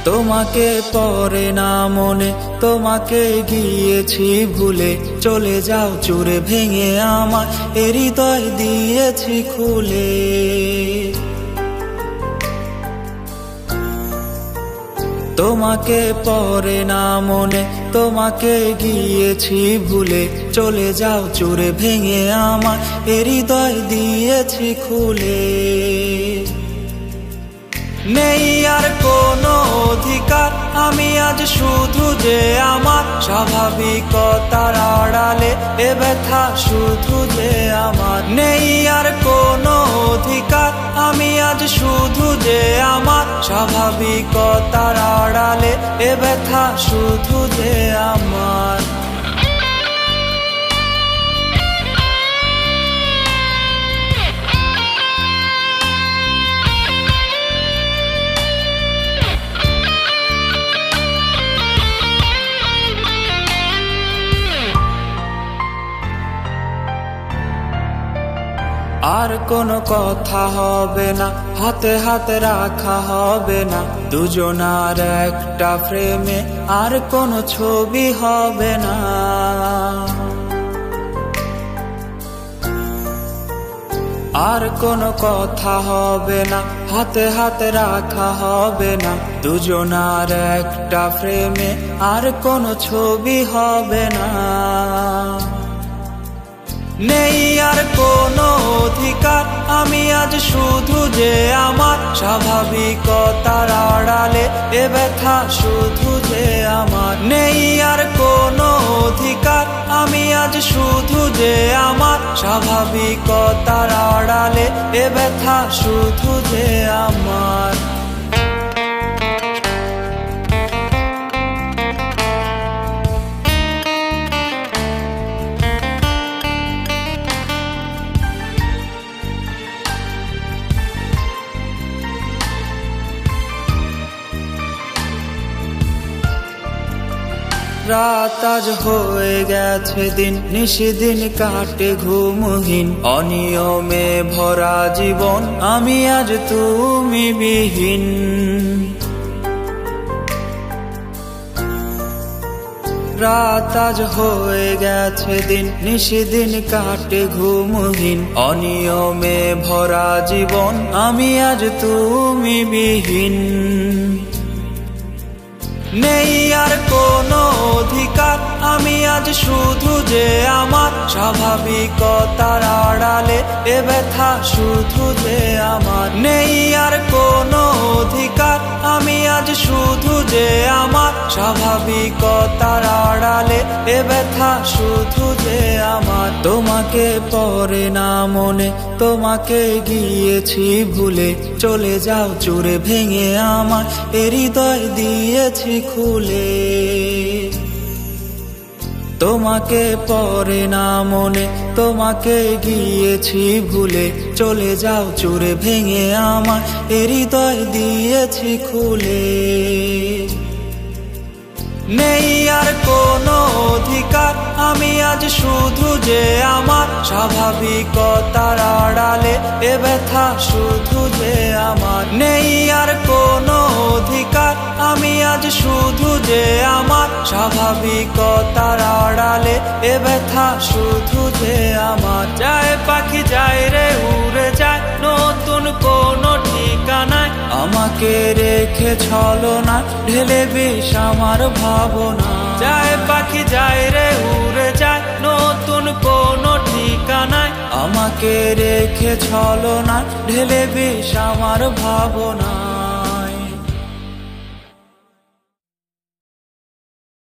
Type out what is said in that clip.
তোমাকে পড়ে না মনে, তোমাকে গিয়েছি ভুলে, চলে যাও চুরে ভেঙে আমার হৃদয় দিয়েছি খুলে। তোমাকে পড়ে না মনে, তোমাকে গিয়েছি ভুলে, চলে যাও চুরে ভেঙে আমার হৃদয় দিয়েছি খুলে। নেই আর কোনো অধিকার, আমি আজ শুধু যে আমার স্বাভাবিকতার আড়ালে এ ব্যথা শুধু যে আমার। নেই আর কোনো অধিকার, আমি আজ শুধু যে আমার স্বাভাবিকতার আড়ালে এ ব্যথা শুধু যে আমার। আর কোনো কথা হবে না, হাতে হাতে রাখা হবে না, দুজনার একটা ফ্রেমে আর কোনো ছবি হবে না। আর কোনো কথা হবে না, হাতে হাতে রাখা হবে না, দুজনার একটা ফ্রেমে আর কোনো ছবি হবে না। নেই আর কোনো অধিকার, আমি আজ শুধু যে আমার স্বাভাবিকতার আড়ালে এ ব্যথা শুধু যে আমার। নেই আর কোনো অধিকার, আমি আজ শুধু যে আমার স্বাভাবিকতার আড়ালে এ ব্যথা শুধু যে আমার। রাত আজ হয়ে গেছে দিন, নিশিদিন কাটে ঘুমহীন, অনিয়মে ভরা জীবন আমি আজ তুমি বিহীন। রাত আজ হয়ে গেছে দিন, নিশিদিন কাটে ঘুমহীন, অনিয়মে ভরা জীবন আমি আজ তুমি বিহীন। নেই আর কোনো অধিকার, আমি আজ শুধু যে আমার স্বাভাবিকতার আড়ালে এ ব্যথা শুধু যে আমার। নেই আর কোনো অধিকার, আমি আজ শুধু যে আমার স্বাভাবিকতার আড়ালে এ ব্যথা শুধু যে আমার। তোমাকে পড়ে না মনে, তোমাকে গিয়েছি ভুলে, চলে যাও চুরে ভেঙে আমার হৃদয় দিয়েছি খুলে। তোমাকে পড়ে না মনে, তোমাকে গিয়েছি ভুলে, চলে যাও চুরে ভেঙে আমার হৃদয় দিয়েছি খুলে। নেই আর কোনো অধিকার, আমি আজ শুধু যে আমার স্বাভাবিকতার আড়ালে এ ব্যথা শুধু যে আমার। নেই আর কোনো অধিকার, আমি আজ শুধু যে আমার স্বাভাবিকতার আড়ালে এ ব্যথা শুধু যে আমার। যায় পাখি যায় রে উড়ে যায়, নতুন কোনো ঠিকানায় আমাকে রেখে ছলনা ঢেলে বিষ আমার ভাবনা। যায় পাখি যায় রে উড়ে যায়, নতুন কোনো ঠিকানায় আমাকে রেখে ছলনা ঢেলে বিষ আমার ভাবনা।